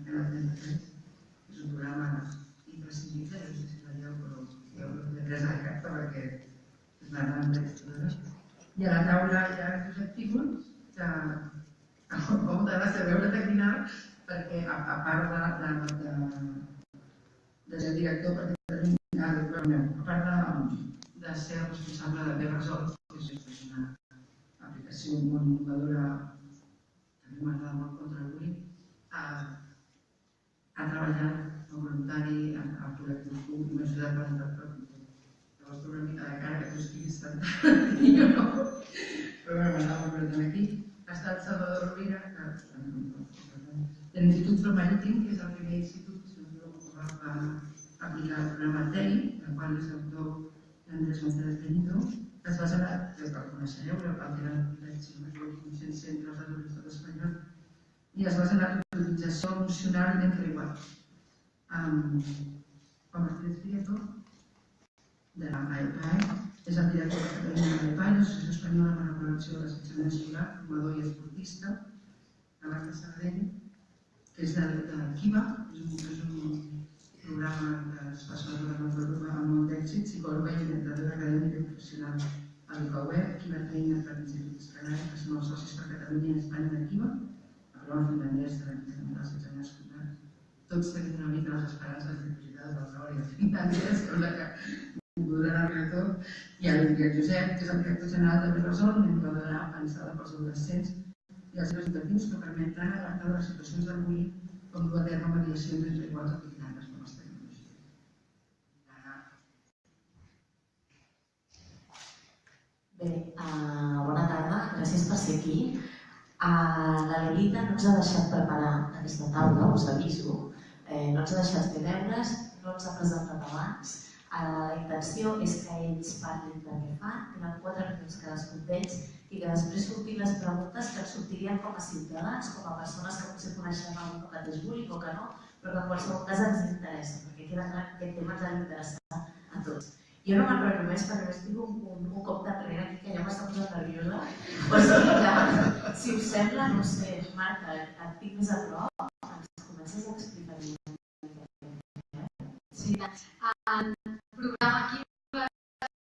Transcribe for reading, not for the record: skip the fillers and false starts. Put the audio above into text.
Canal 33, és un programa imprescindible, no sé si veieu, però jo ho he pres a la carta perquè és una gran lectura. I a la taula hi ha Josep Fígol, que molta gràcia veure-te aquí anar, perquè a part de ser director, perquè tenim, a part de ser responsable de Resol, que és una aplicació molt innovadora, que a mi m'agrada molt contra el bullying, ha treballat com voluntari al col·lectiu CUP i m'ha ajudat per entrar per tot. Llavors té una mica de cara que tu estiguis sentat i jo no, però m'agrada molt veure't aquí. Ha estat Salvador Rovira, de l'Institut From Anything, que és el primer institut que va aplicar el programa TEI, del qual és autor d'Andrés González Benito, que es basa en, que el coneixereu, el tenen uns 500 centres de tot l'estat espanyol, i es basa en la tutorització emocional d'entre iguals. Juan Martínez Prieto, de la AEPAE, és el director de Catalunya de l'AEPAE, l'Associació Espanyola per a la Prevenció de l'Assetjament Escolar, formador i esportista, la Marta Sardell, que és de Kiva, és un programa que es fa sobretot a Europa amb molt d'èxit, psicòloga i orientadora acadèmica i professional a l'ICAWeb, Kiva Trainer per l'Institut Escalar, que són els socis per Catalunya i Espanya de Kiva, a programes finlandès de l'assetjament escolar. Tots tenim una mica les esperances dipositades al Saori de Finlàndia, cosa que podran arribar tot, i el Josep, que és el director general de Resol, una innovadora pensada pels adolescents i els seus educatius que permetran alertar de les situacions de bullying com dur a terme mediacions entre iguals aplicades com les tecnologies. Bé, bona tarda, gràcies per ser aquí. La Lolita no ens ha deixat preparar aquesta taula, us aviso, no ens ha deixat fer deures, no ens ha presentat abans. La intenció és que ells parlin del que fan, tenen 4 minuts cadascun d'ells i que després sortin les preguntes que ens sortirien com a ciutadans, com a persones que potser coneixem algú que pateix bullying o que no, però que en qualsevol cas ens interessa, perquè queda clar que aquest tema ens ha d'interessar a tots. Jo no m'enrotllo més perquè més tinc un cop d'enrere aquí que ja m'està posant nerviosa. O sigui que, si us sembla, no sé, Marta, et tinc més a prop, ens comences a explicar. Sí, el programa aquí